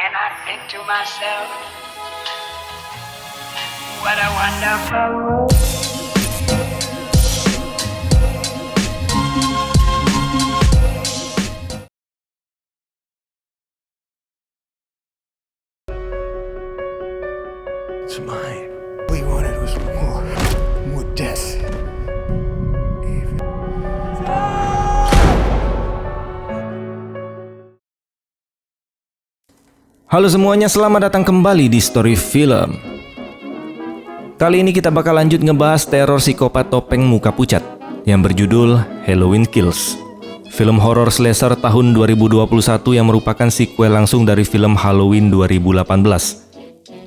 and I think to myself, what a wonderful world. It's mine. All he wanted was more death. Halo semuanya, selamat datang kembali di Story Film. Kali ini kita bakal lanjut ngebahas teror psikopat topeng muka pucat yang berjudul Halloween Kills. Film horor slasher tahun 2021 yang merupakan sequel langsung dari film Halloween 2018.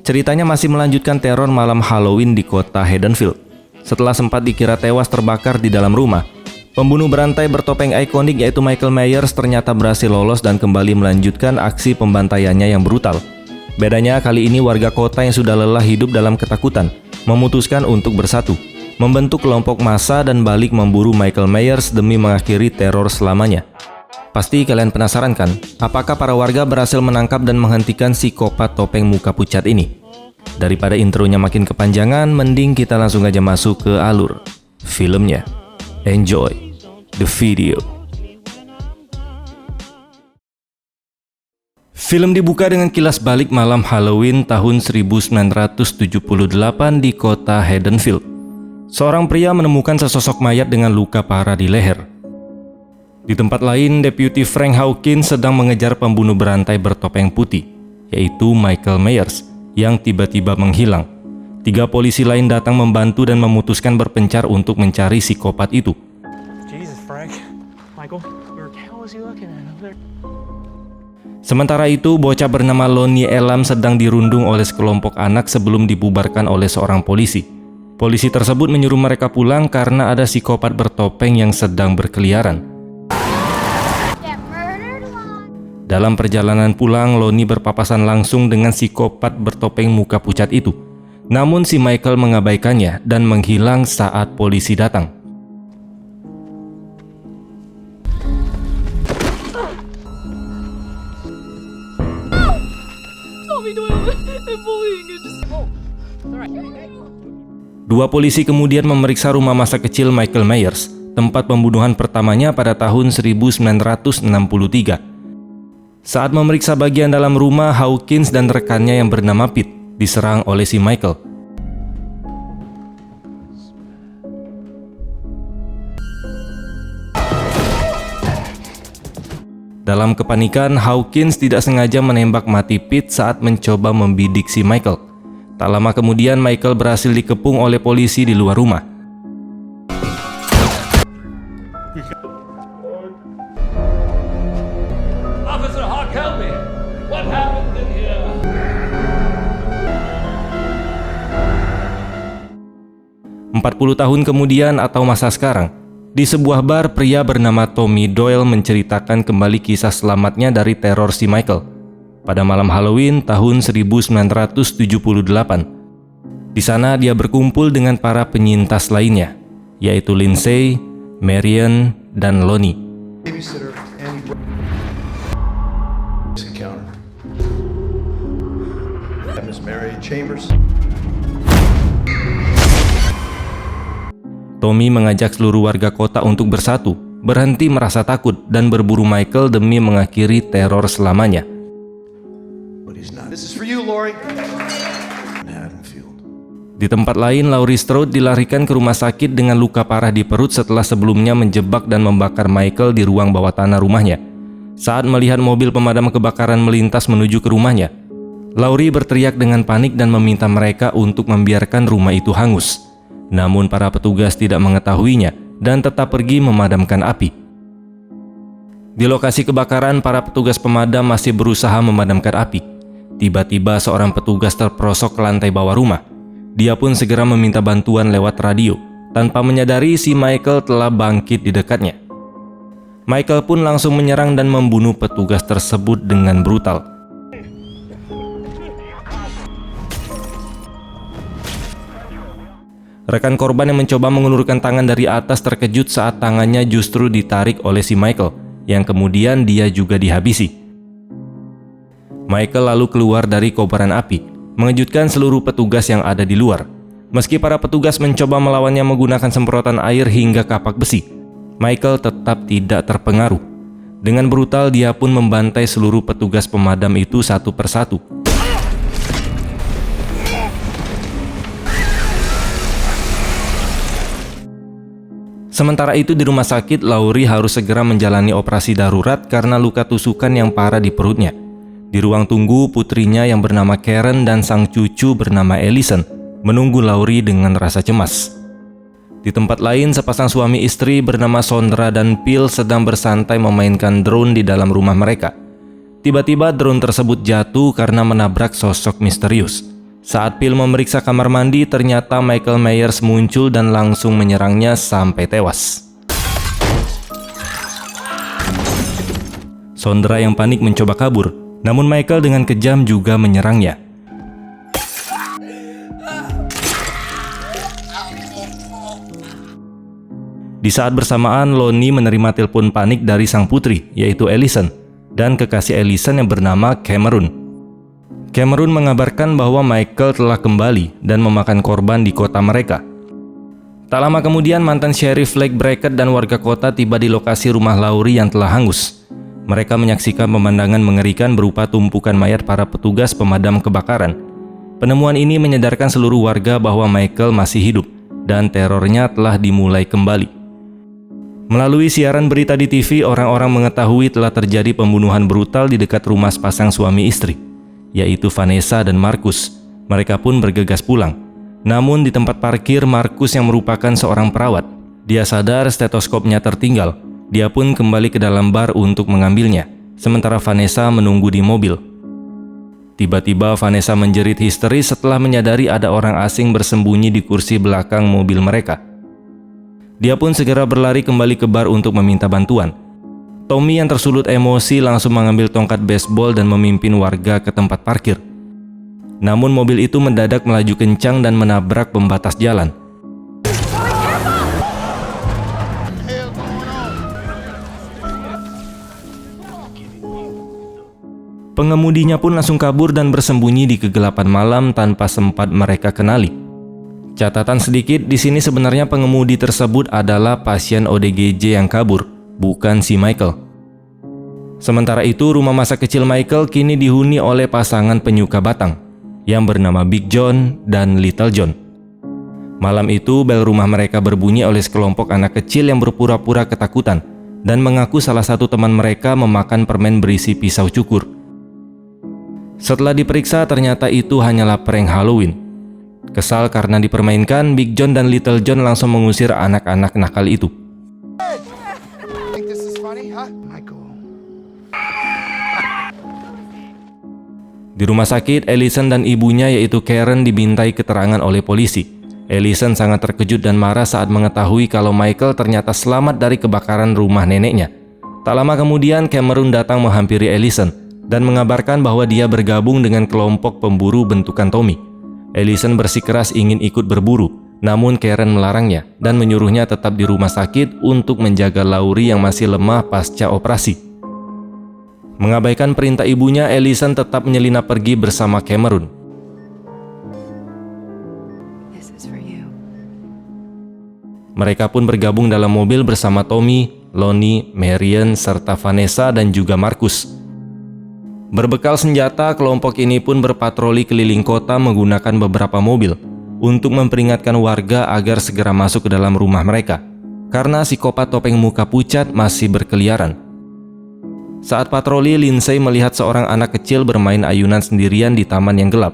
Ceritanya masih melanjutkan teror malam Halloween di kota Haddonfield. Setelah sempat dikira tewas terbakar di dalam rumah, pembunuh berantai bertopeng ikonik yaitu Michael Myers ternyata berhasil lolos dan kembali melanjutkan aksi pembantaiannya yang brutal. Bedanya kali ini warga kota yang sudah lelah hidup dalam ketakutan memutuskan untuk bersatu, membentuk kelompok massa dan balik memburu Michael Myers demi mengakhiri teror selamanya. Pasti kalian penasaran kan, apakah para warga berhasil menangkap dan menghentikan psikopat topeng muka pucat ini? Daripada intronya makin kepanjangan, mending kita langsung aja masuk ke alur filmnya. Enjoy the video. Film dibuka dengan kilas balik malam Halloween tahun 1978 di kota Haddonfield. Seorang pria menemukan sesosok mayat dengan luka parah di leher. Di tempat lain, Deputi Frank Hawkins sedang mengejar pembunuh berantai bertopeng putih, yaitu Michael Myers, yang tiba-tiba menghilang. 3 polisi lain datang membantu dan memutuskan berpencar untuk mencari psikopat itu. Jesus, Frank. Michael, where the hell is he looking at over there? Sementara itu, bocah bernama Lonnie Elam sedang dirundung oleh sekelompok anak sebelum dibubarkan oleh seorang polisi. Polisi tersebut menyuruh mereka pulang karena ada psikopat bertopeng yang sedang berkeliaran. Dalam perjalanan pulang, Lonnie berpapasan langsung dengan psikopat bertopeng muka pucat itu. Namun si Michael mengabaikannya dan menghilang saat polisi datang. Dua polisi kemudian memeriksa rumah masa kecil Michael Myers, tempat pembunuhan pertamanya pada tahun 1963. Saat memeriksa bagian dalam rumah, Hawkins dan rekannya yang bernama Pete diserang oleh si Michael. Dalam kepanikan, Hawkins tidak sengaja menembak mati Pete saat mencoba membidik si Michael. Tak lama kemudian, Michael berhasil dikepung oleh polisi di luar rumah. Officer Hawk, help me! What happened in here? 40 tahun kemudian atau masa sekarang, di sebuah bar, pria bernama Tommy Doyle menceritakan kembali kisah selamatnya dari teror si Michael pada malam Halloween tahun 1978. Di sana dia berkumpul dengan para penyintas lainnya, yaitu Lindsay, Marion, dan Lonnie. Babysitter and encounter. Miss Mary Chambers. Tommy mengajak seluruh warga kota untuk bersatu, berhenti merasa takut, dan berburu Michael demi mengakhiri teror selamanya. But he's not. This is for you, Lori. Haddonfield. Di tempat lain, Laurie Strode dilarikan ke rumah sakit dengan luka parah di perut setelah sebelumnya menjebak dan membakar Michael di ruang bawah tanah rumahnya. Saat melihat mobil pemadam kebakaran melintas menuju ke rumahnya, Laurie berteriak dengan panik dan meminta mereka untuk membiarkan rumah itu hangus. Namun para petugas tidak mengetahuinya dan tetap pergi memadamkan api. Di lokasi kebakaran, para petugas pemadam masih berusaha memadamkan api. Tiba-tiba seorang petugas terperosok ke lantai bawah rumah. Dia pun segera meminta bantuan lewat radio, tanpa menyadari si Michael telah bangkit di dekatnya. Michael pun langsung menyerang dan membunuh petugas tersebut dengan brutal. Rekan korban yang mencoba mengulurkan tangan dari atas terkejut saat tangannya justru ditarik oleh si Michael, yang kemudian dia juga dihabisi. Michael lalu keluar dari kobaran api, mengejutkan seluruh petugas yang ada di luar. Meski para petugas mencoba melawannya menggunakan semprotan air hingga kapak besi, Michael tetap tidak terpengaruh. Dengan brutal dia pun membantai seluruh petugas pemadam itu satu persatu. Sementara itu di rumah sakit, Laurie harus segera menjalani operasi darurat karena luka tusukan yang parah di perutnya. Di ruang tunggu, putrinya yang bernama Karen dan sang cucu bernama Ellison menunggu Laurie dengan rasa cemas. Di tempat lain, sepasang suami istri bernama Sondra dan Phil sedang bersantai memainkan drone di dalam rumah mereka. Tiba-tiba drone tersebut jatuh karena menabrak sosok misterius. Saat Phil memeriksa kamar mandi, ternyata Michael Myers muncul dan langsung menyerangnya sampai tewas. Sondra yang panik mencoba kabur, namun Michael dengan kejam juga menyerangnya. Di saat bersamaan, Lonnie menerima telepon panik dari sang putri, yaitu Ellison, dan kekasih Ellison yang bernama Cameron. Cameron mengabarkan bahwa Michael telah kembali dan memakan korban di kota mereka. Tak lama kemudian, mantan Sheriff Lake Brackett dan warga kota tiba di lokasi rumah Laurie yang telah hangus. Mereka menyaksikan pemandangan mengerikan berupa tumpukan mayat para petugas pemadam kebakaran. Penemuan ini menyadarkan seluruh warga bahwa Michael masih hidup dan terornya telah dimulai kembali. Melalui siaran berita di TV, orang-orang mengetahui telah terjadi pembunuhan brutal di dekat rumah sepasang suami istri, yaitu Vanessa dan Marcus. Mereka pun bergegas pulang. Namun di tempat parkir, Marcus yang merupakan seorang perawat, dia sadar stetoskopnya tertinggal. Dia pun kembali ke dalam bar untuk mengambilnya, sementara Vanessa menunggu di mobil. Tiba-tiba Vanessa menjerit histeris setelah menyadari ada orang asing bersembunyi di kursi belakang mobil mereka. Dia pun segera berlari kembali ke bar untuk meminta bantuan. Tommy yang tersulut emosi langsung mengambil tongkat baseball dan memimpin warga ke tempat parkir. Namun mobil itu mendadak melaju kencang dan menabrak pembatas jalan. Pengemudinya pun langsung kabur dan bersembunyi di kegelapan malam tanpa sempat mereka kenali. Catatan sedikit, di sini sebenarnya pengemudi tersebut adalah pasien ODGJ yang kabur, bukan si Michael. Sementara itu, rumah masa kecil Michael kini dihuni oleh pasangan penyuka batang yang bernama Big John dan Little John. Malam itu, bel rumah mereka berbunyi oleh sekelompok anak kecil yang berpura-pura ketakutan dan mengaku salah satu teman mereka memakan permen berisi pisau cukur. Setelah diperiksa, ternyata itu hanyalah prank Halloween. Kesal karena dipermainkan, Big John dan Little John langsung mengusir anak-anak nakal itu. Di rumah sakit, Ellison dan ibunya yaitu Karen dibintai keterangan oleh polisi. Ellison sangat terkejut dan marah saat mengetahui kalau Michael ternyata selamat dari kebakaran rumah neneknya. Tak lama kemudian, Cameron datang menghampiri Ellison dan mengabarkan bahwa dia bergabung dengan kelompok pemburu bentukan Tommy. Ellison bersikeras ingin ikut berburu, namun Karen melarangnya dan menyuruhnya tetap di rumah sakit untuk menjaga Laurie yang masih lemah pasca operasi. Mengabaikan perintah ibunya, Ellison tetap menyelinap pergi bersama Cameron. Mereka pun bergabung dalam mobil bersama Tommy, Lonnie, Marion, serta Vanessa dan juga Marcus. Berbekal senjata, kelompok ini pun berpatroli keliling kota menggunakan beberapa mobil untuk memperingatkan warga agar segera masuk ke dalam rumah mereka, karena psikopat topeng muka pucat masih berkeliaran. Saat patroli, Lindsay melihat seorang anak kecil bermain ayunan sendirian di taman yang gelap.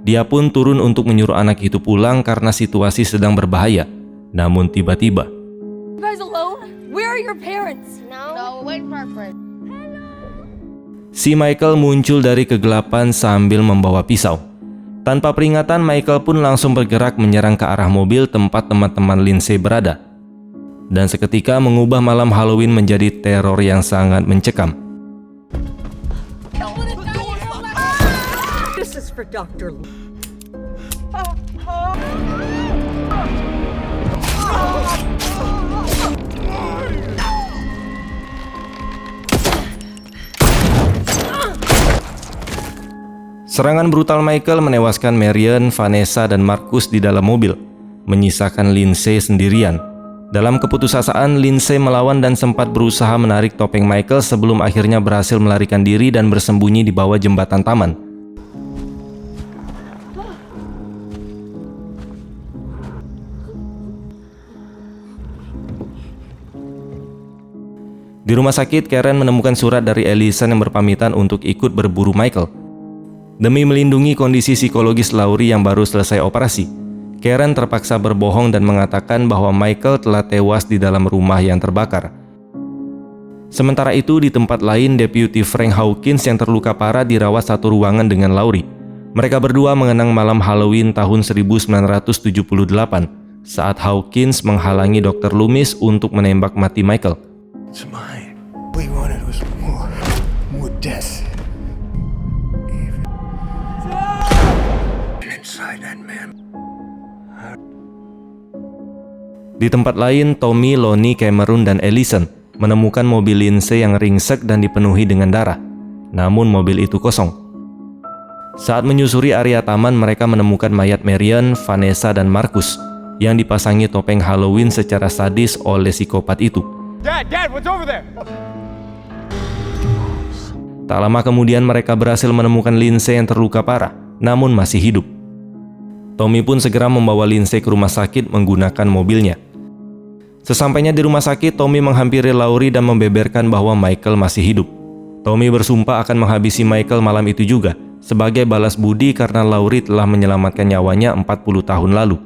Dia pun turun untuk menyuruh anak itu pulang karena situasi sedang berbahaya. Namun tiba-tiba, You guys alone? Where are your parents? No, we're waiting for our friend. si Michael muncul dari kegelapan sambil membawa pisau. Tanpa peringatan, Michael pun langsung bergerak menyerang ke arah mobil tempat teman-teman Lindsay berada. Dan seketika mengubah malam Halloween menjadi teror yang sangat mencekam. This is for Dr. Lu. Serangan brutal Michael menewaskan Marion, Vanessa, dan Marcus di dalam mobil, menyisakan Lindsay sendirian. Dalam keputusasaan, Lindsay melawan dan sempat berusaha menarik topeng Michael sebelum akhirnya berhasil melarikan diri dan bersembunyi di bawah jembatan taman. Di rumah sakit, Karen menemukan surat dari Ellison yang berpamitan untuk ikut berburu Michael. Demi melindungi kondisi psikologis Laurie yang baru selesai operasi, Karen terpaksa berbohong dan mengatakan bahwa Michael telah tewas di dalam rumah yang terbakar. Sementara itu, di tempat lain, Deputy Frank Hawkins yang terluka parah dirawat satu ruangan dengan Laurie. Mereka berdua mengenang malam Halloween tahun 1978 saat Hawkins menghalangi Dr. Loomis untuk menembak mati Michael. It's mine. What we wanted was more death. Even inside that man. Di tempat lain, Tommy, Lonnie, Cameron, dan Ellison menemukan mobil Lindsay yang ringsek dan dipenuhi dengan darah. Namun mobil itu kosong. Saat menyusuri area taman, mereka menemukan mayat Marion, Vanessa, dan Marcus yang dipasangi topeng Halloween secara sadis oleh psikopat itu. Dad, what's over there? Tak lama kemudian mereka berhasil menemukan Lindsay yang terluka parah, namun masih hidup. Tommy pun segera membawa Lindsay ke rumah sakit menggunakan mobilnya. Sesampainya di rumah sakit, Tommy menghampiri Laurie dan membeberkan bahwa Michael masih hidup. Tommy bersumpah akan menghabisi Michael malam itu juga, sebagai balas budi karena Laurie telah menyelamatkan nyawanya 40 tahun lalu.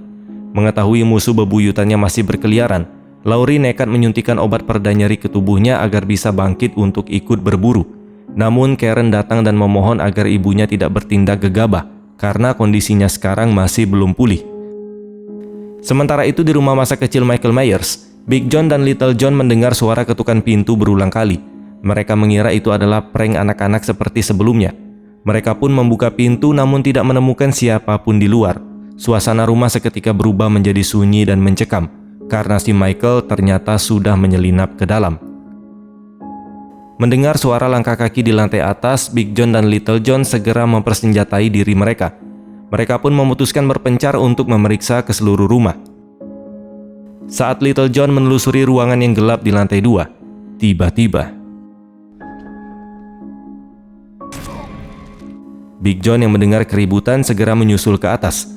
Mengetahui musuh bebuyutannya masih berkeliaran, Laurie nekat menyuntikkan obat pereda nyeri ke tubuhnya agar bisa bangkit untuk ikut berburu. Namun Karen datang dan memohon agar ibunya tidak bertindak gegabah karena kondisinya sekarang masih belum pulih. Sementara itu di rumah masa kecil Michael Myers, Big John dan Little John mendengar suara ketukan pintu berulang kali. Mereka mengira itu adalah prank anak-anak seperti sebelumnya. Mereka pun membuka pintu namun tidak menemukan siapapun di luar. Suasana rumah seketika berubah menjadi sunyi dan mencekam, karena si Michael ternyata sudah menyelinap ke dalam. Mendengar suara langkah kaki di lantai atas, Big John dan Little John segera mempersenjatai diri mereka. Mereka pun memutuskan berpencar untuk memeriksa ke seluruh rumah. Saat Little John menelusuri ruangan yang gelap di lantai 2, tiba-tiba Big John yang mendengar keributan segera menyusul ke atas.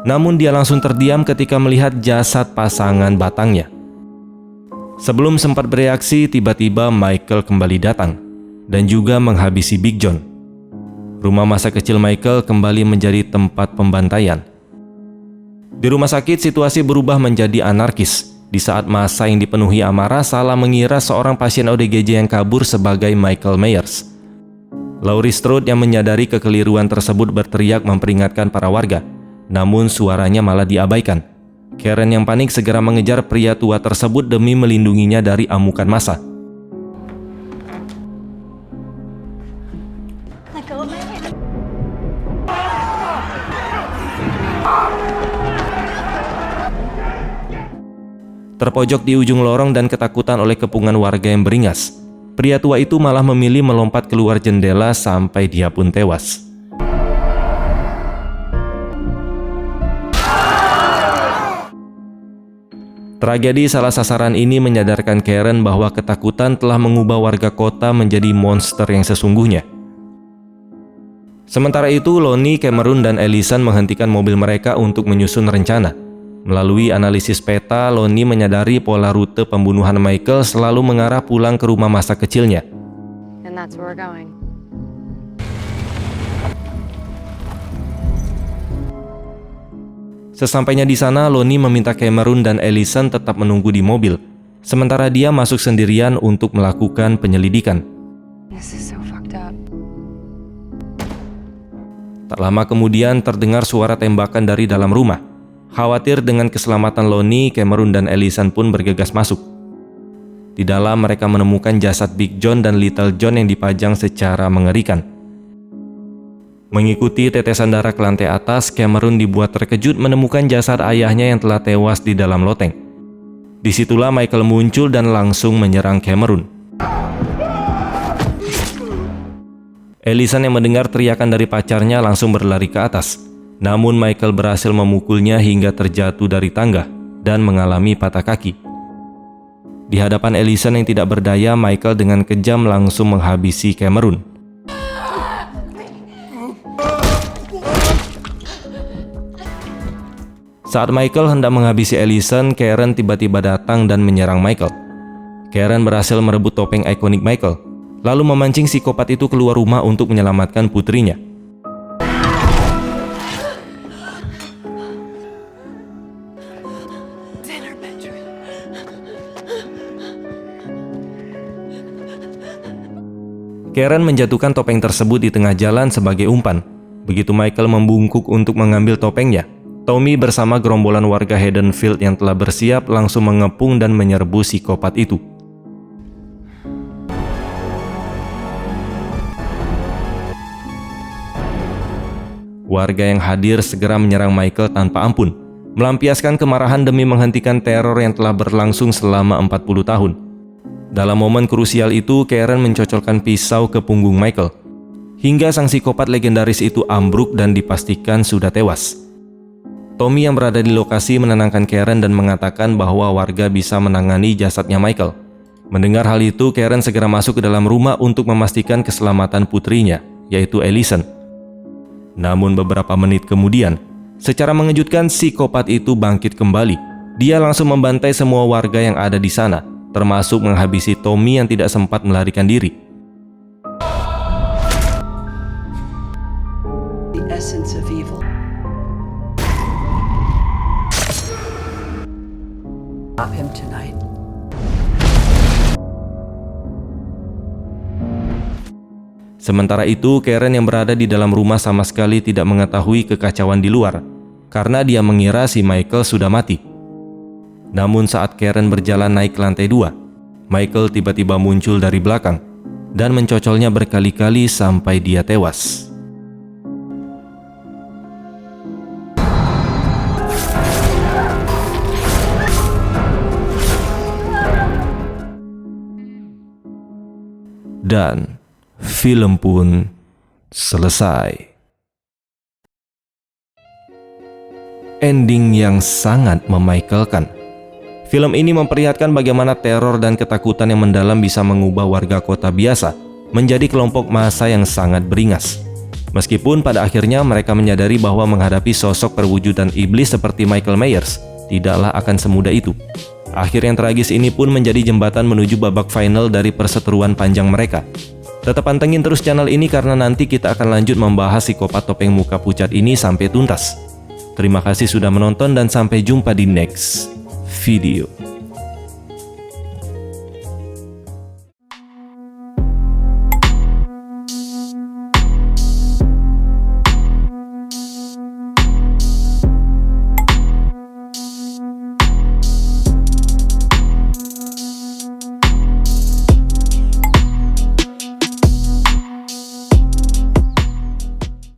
Namun dia langsung terdiam ketika melihat jasad pasangan batangnya. Sebelum sempat bereaksi, tiba-tiba Michael kembali datang dan juga menghabisi Big John. Rumah masa kecil Michael kembali menjadi tempat pembantaian. Di rumah sakit, situasi berubah menjadi anarkis di saat masa yang dipenuhi amarah salah mengira seorang pasien ODGJ yang kabur sebagai Michael Myers. Laurie Strode yang menyadari kekeliruan tersebut berteriak memperingatkan para warga. Namun suaranya malah diabaikan. Karen yang panik segera mengejar pria tua tersebut demi melindunginya dari amukan massa. Terpojok di ujung lorong dan ketakutan oleh kepungan warga yang beringas, pria tua itu malah memilih melompat keluar jendela sampai dia pun tewas. Tragedi salah sasaran ini menyadarkan Karen bahwa ketakutan telah mengubah warga kota menjadi monster yang sesungguhnya. Sementara itu, Lonnie, Cameron, dan Ellison menghentikan mobil mereka untuk menyusun rencana. Melalui analisis peta, Lonnie menyadari pola rute pembunuhan Michael selalu mengarah pulang ke rumah masa kecilnya. And that's where we're going. Sesampainya di sana, Lonnie meminta Cameron dan Ellison tetap menunggu di mobil, sementara dia masuk sendirian untuk melakukan penyelidikan. This is so fucked up. Tak lama kemudian terdengar suara tembakan dari dalam rumah. Khawatir dengan keselamatan Lonnie, Cameron dan Ellison pun bergegas masuk. Di dalam mereka menemukan jasad Big John dan Little John yang dipajang secara mengerikan. Mengikuti tetesan darah ke lantai atas, Cameron dibuat terkejut menemukan jasad ayahnya yang telah tewas di dalam loteng. Disitulah Michael muncul dan langsung menyerang Cameron. Ellison yang mendengar teriakan dari pacarnya langsung berlari ke atas. Namun Michael berhasil memukulnya hingga terjatuh dari tangga dan mengalami patah kaki. Di hadapan Ellison yang tidak berdaya, Michael dengan kejam langsung menghabisi Cameron. Saat Michael hendak menghabisi Ellison, Karen tiba-tiba datang dan menyerang Michael. Karen berhasil merebut topeng ikonik Michael, lalu memancing psikopat itu keluar rumah untuk menyelamatkan putrinya. Karen menjatuhkan topeng tersebut di tengah jalan sebagai umpan. Begitu Michael membungkuk untuk mengambil topengnya, Tommy bersama gerombolan warga Haddonfield yang telah bersiap langsung mengepung dan menyerbu psikopat itu. Warga yang hadir segera menyerang Michael tanpa ampun, melampiaskan kemarahan demi menghentikan teror yang telah berlangsung selama 40 tahun. Dalam momen krusial itu, Karen mencocokkan pisau ke punggung Michael, hingga sang psikopat legendaris itu ambruk dan dipastikan sudah tewas. Tommy yang berada di lokasi menenangkan Karen dan mengatakan bahwa warga bisa menangani jasadnya Michael. Mendengar hal itu, Karen segera masuk ke dalam rumah untuk memastikan keselamatan putrinya, yaitu Ellison. Namun beberapa menit kemudian, secara mengejutkan psikopat itu bangkit kembali. Dia langsung membantai semua warga yang ada di sana, termasuk menghabisi Tommy yang tidak sempat melarikan diri. The essence of evil. Stop him tonight. Sementara itu, Karen yang berada di dalam rumah sama sekali tidak mengetahui kekacauan di luar, karena dia mengira si Michael sudah mati. Namun saat Karen berjalan naik ke lantai 2, Michael tiba-tiba muncul dari belakang dan mencocolnya berkali-kali sampai dia tewas. Dan film pun selesai. Ending yang sangat memichaelkan. Film ini memperlihatkan bagaimana teror dan ketakutan yang mendalam bisa mengubah warga kota biasa menjadi kelompok massa yang sangat beringas. Meskipun pada akhirnya mereka menyadari bahwa menghadapi sosok perwujudan iblis seperti Michael Myers tidaklah akan semudah itu. Akhir yang tragis ini pun menjadi jembatan menuju babak final dari perseteruan panjang mereka. Tetap pantengin terus channel ini karena nanti kita akan lanjut membahas psikopat topeng muka pucat ini sampai tuntas. Terima kasih sudah menonton dan sampai jumpa di next video.